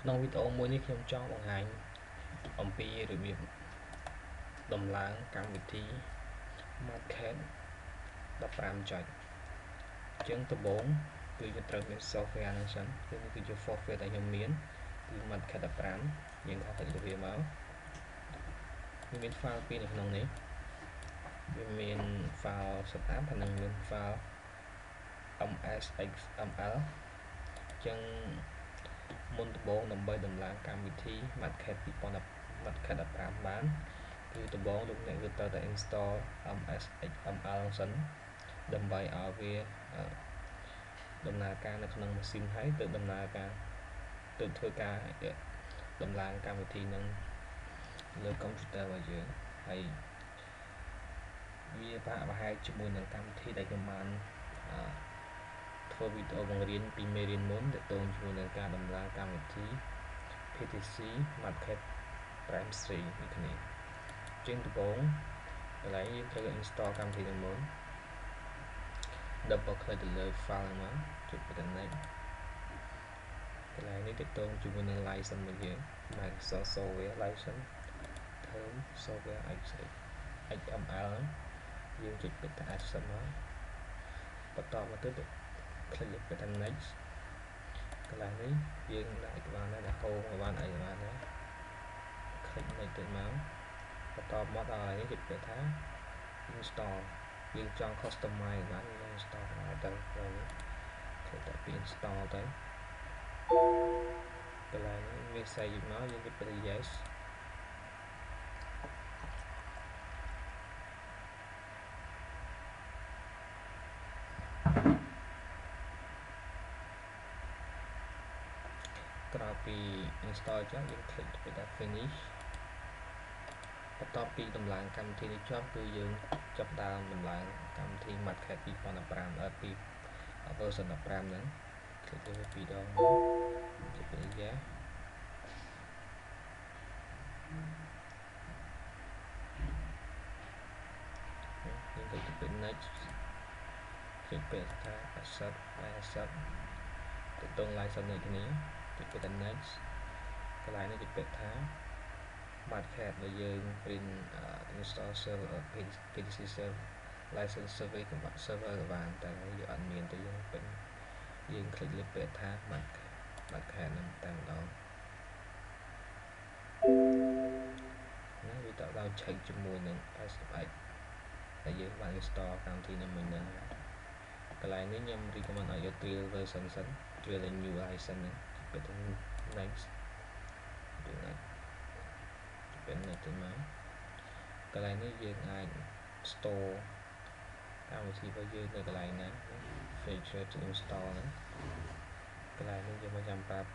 ក្នុងវីដេអូមួយនេះខ្ញុំចង់បង្ហាញអំពីរបៀបដំឡើងកម្មវិធី Market 15 ចុចអញ្ចឹងដំបូងគឺយើងត្រូវមាន software ហ្នឹងសិនគឺនេះគឺជា software ដែលខ្ញុំមានគឺ Market 15យើងខុសទៅវាមកវាមាន file ពីរនៅក្នុងនេះវាមាន file setup ហើយនិងមាន file msxml អញ្ចឹងមុនដំបូងដើម្បីដំឡើងកម្មវិធី Market 2015 បានគឺដំបូងលោកអ្នកគឺត្រូវតែ install msxml សិនដើម្បីឲ្យវាដំណើរការនៅក្នុងម៉ាស៊ីនហើយទៅដំណើរការទៅធ្វើការដំឡើងកម្មវិធីនឹងលើ computer របស់យើងហើយវាប្រហែលជាមួយនឹងកម្មវិធីដែលខ្ញុំបានធ្វើវីដេអូបង្រៀនពីមេរៀនមុនទាក់ទងជាមួយនឹងការដំឡើងកម្មវិធី PTC Market Prime 3នេះគ្នាជាងដំបូងកន្លែងយើងត្រូវ install កម្មវិធីនឹងមុន double click ទៅលើ file ហ្នឹងចុច button next កន្លែងនេះទាក់ទងជាមួយនឹង license របស់យើង Microsoft Software License Term Software XML យើងចុច button accept មកបន្តមកទៀត click លើ button next កន្លែងនេះយើងដាក់ឲ្យបានដែរ home ឲ្យបានអីបានដែរ click next ទៅមកបន្តមកដល់នេះគេពាក្យថា install យើងចង់ customize បានយើង install បានទៅហើយ click តែពី install ទៅកន្លែងនេះវាសេយមកយើងពាក្យ yes ក្រោយពី install ចុះយើង click ទៅ finish បន្ទាប់ពីដំឡើងកម្មវិធីនេះចប់គឺយើងចាប់ដើមដំឡើងកម្មវិធី Market 2015ពី version 15ហ្នឹង click លើពីរដងចុច yes យើងទៅចុច next click ពាក្យថា accept ទៅតង license នេះគ្នាចុច button next កន្លែងនេះគេពាក្យថា Market ដែលយើង print install server PTC server license server ក៏បានតែយើងអត់មានទេយើងពេញយើង click លើពាក្យថា Market ហ្នឹងតែម្ដងណាវាតដល់ឆែកជាមួយនឹង SPX ដែលយើងបាន install កម្មវិធីនេះមួយហ្នឹងកន្លែងនេះខ្ញុំ recommend ឲ្យយក trial version សិន trial new license ហ្នឹងពាក្យថា next ពេលនេះទៅមកកន្លែងនេះយើងអាច store កម្មវិធីរបស់យើងនៅកន្លែងណា feature to install ហ្នឹងកន្លែងនេះយើងមិនចាំប្រាប់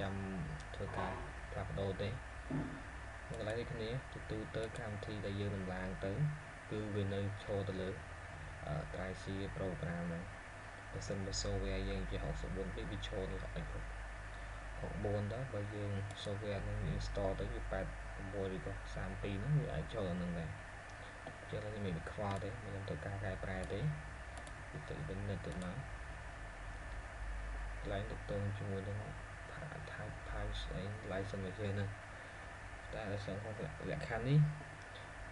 ចាំធ្វើការផ្លាស់ប្ដូរទេកន្លែងនេះគ្នាទូទៅកម្មវិធីដែលយើងដំឡើងទៅគឺវានៅឈរទៅលើ drive C program ហ្នឹងបើសិនបើ software យើងជា64 bit វាឈរនៅ64ដែរបើយើង software នឹង install ទៅវា86ឬក៏32ហ្នឹងវាអាចចូលដល់ហ្នឹងដែរចឹងនេះមិនខ្វល់ទេមិនត្រូវការកែប្រែទេវាទៅវិញទៅមកកន្លែងទៅតងជាមួយនឹង type ស្អី license របស់យើងហ្នឹងតែដោយសារលក្ខខណ្ឌនេះ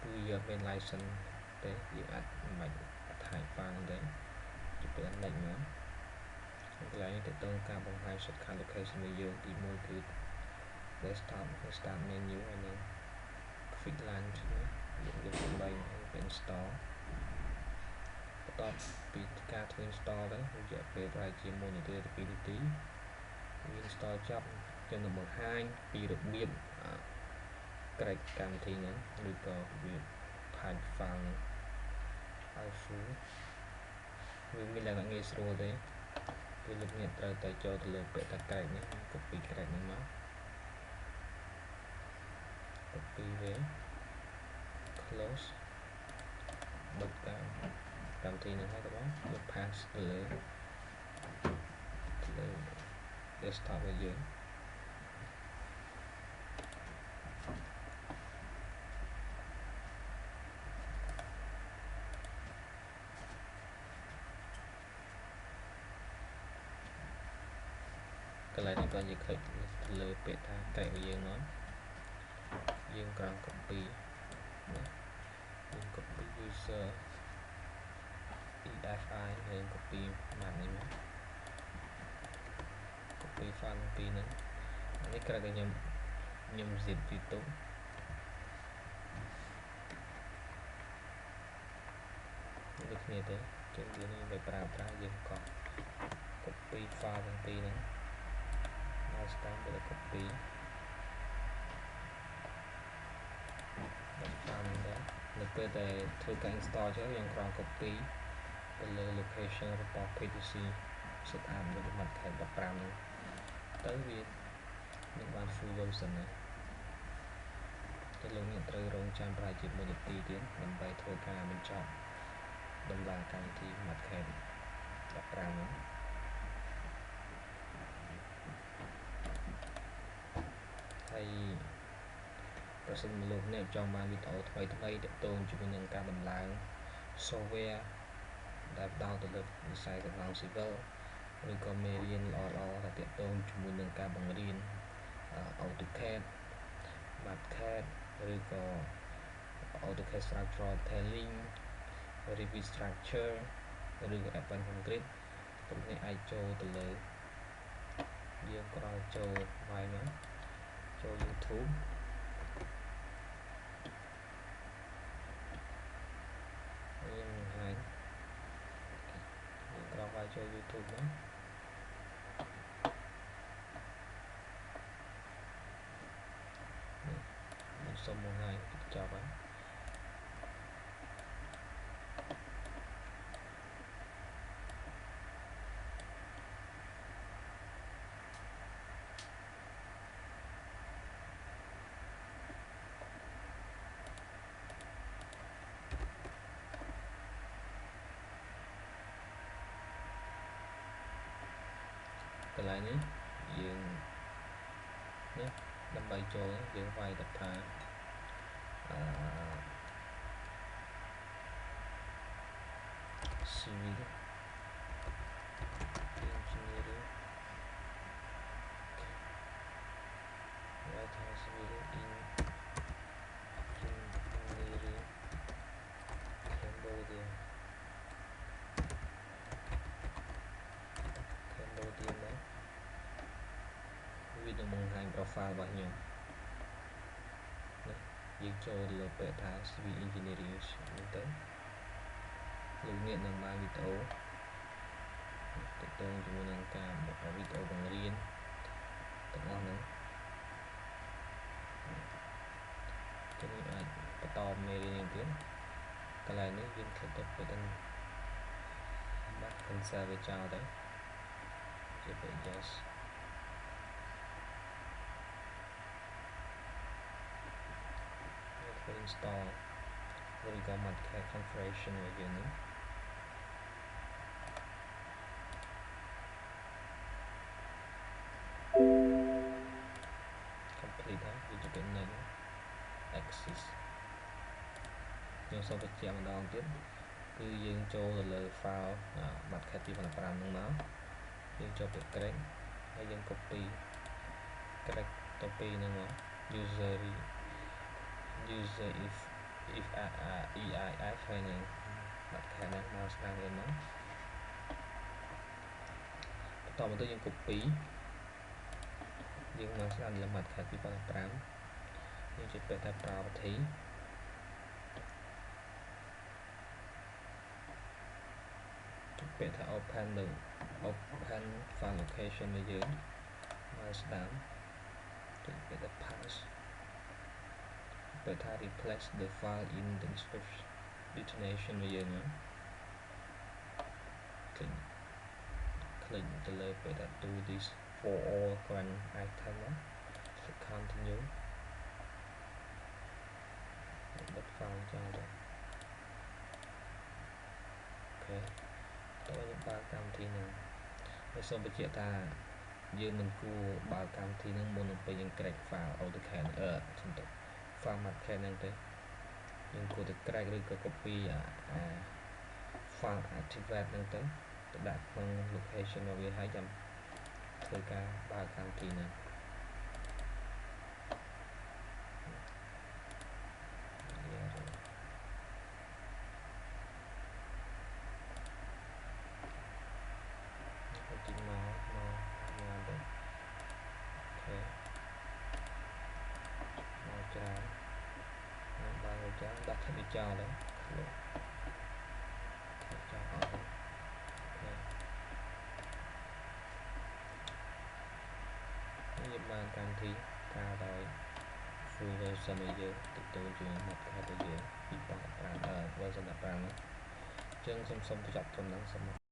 គឺយើងមាន license ទេយើងអាចមិនបាច់ type file ទេជិះទៅ next មកកន្លែងនេះទៅតងការបង្ហាញ shortcut location របស់យើងទី1គឺ desktop start menu ហើយនឹង quick launch យើងយកដើម្បី install បន្ទាប់ពីការធ្វើ install ទៅរយៈពេលប្រហែលជា1នាទីទៅ2នាទីវា install ចប់ខ្ញុំនឹងបង្ហាញពីរបៀបក្រេកកម្មវិធីហ្នឹងឬក៏របៀប type file ឲ្យ full វាមានលក្ខណៈងាយស្រួលទេគឺលោកអ្នកត្រូវតែចូលទៅលើពាក្យថាក្រេកនេះ copy ក្រេកនេះមក copy វា close បិទកម្មវិធីហ្នឹងហើយតើបងយក pass ទៅលើ desktop របស់យើងកន្លែងនេះក៏យើង click លើពាក្យថាកែយើងមកយើងក្រោម copy យើង copy user EFI យើង copy ម៉ាត់នេះមក copy file ពីហ្នឹងនេះក្រៅតែខ្ញុំ zip ពីទុកដូចគ្នាទេចឹងយើងទៅប្រើយើងក៏ copy file ទាំងពីរហ្នឹងមកស្តាមទៅ copy ដល់ file ហ្នឹងដែរនៅពេលដែលធ្វើការ install ចុះយើងគ្រាន់ copy ទៅលើ location របស់ PTC setup របស់ Matcat 15ហ្នឹងទៅវានឹងបាន full version ណាតែលោកអ្នកត្រូវរងចាំប្រហែលជា1នាទីទៀតដើម្បីធ្វើការបញ្ចប់ដំណើរកម្មវិធី Matcat 15ហ្នឹងហើយប្រសិនបើលោកអ្នកចង់បានវីដេអូថ្មីទាក់ទងជាមួយនឹងការដំឡើង software ដែលផ្ដោតទៅលើវិស័យសំណង់ civil ឬក៏មេរៀនល្អៗដែលទាក់ទងជាមួយនឹងការបង្រៀន AutoCAD Matcat ឬក៏ AutoCAD Structural Detailing Revit Structure ឬក៏ Advanced Concrete លោកអ្នកអាចចូលទៅលើយើងក្រោយចូលវាយមកចូល YouTube យើងហើយយើងក្រោយវាយចូល YouTube មកខ្ញុំសុំមកហើយចប់ហើយកន្លែងនេះយើងនេះដើម្បីចូលយើងវាយទៅថាcivil engineering វាយថា civil engineering Cambodia ដែរវានឹងបង្ហាញ profile របស់ខ្ញុំយើងចូលលើពាក្យថា civil engineering នេះទៅលោកអ្នកនឹងបានវីដេអូទាក់ទងជាមួយនឹងការវីដេអូបង្រៀនទាំងអស់ហ្នឹងចឹងយើងអាចបន្តមេរៀនទៀតកន្លែងនេះយើងគិតទៅពេលទៅបាត់ cancel វាចោលទៅជាពាក្យ yes install ឬក៏ Matcat configuration របស់យើងនេះcomplete ហើយវាជាពាក្យ next axis យើងសូមបញ្ជាក់ម្ដងទៀតគឺយើងចូលទៅលើ file Matcat 2015ហ្នឹងមកយើងចូលពាក្យ create ហើយយើង copy create ទៅពីហ្នឹងមក user if EIF ហើយនឹង Matcat ហ្នឹងមកស្ដាប់វាមកបន្តមកទៅយើង copy យើងមកស្ដាប់លើ Matcat 2015យើងជិះពាក្យថា property ពាក្យថា open file location របស់យើងមកស្ដាប់ពាក្យថា pass ពាក្យថា replace the file in the destination របស់យើងclick ទៅលើពាក្យថា do this for all current item continue បិទ file ចោលទៅអូខេតើយើងបើកកម្មវិធីហ្នឹងហើយសូមបញ្ជាក់ថាយើងមិនគួរបើកកម្មវិធីហ្នឹងមុននឹងពេលយើង crack file AutoCAD សំទោស file Matcat ហ្នឹងទេយើងគួរតែ crack ឬក៏ copy file artifact ហ្នឹងទៅដាក់ក្នុង location របស់វាហើយចាំធ្វើការបើកកម្មវិធីហ្នឹង ចឹងដាក់នេះចោលទៅចោលអស់នេះយើងបានកម្មវិធីការដោយ full version របស់យើងទទួលជា Notepad របស់យើង2015 version 15 ហ្នឹងអញ្ចឹងសូមបញ្ចប់ត្រឹមហ្នឹងសូម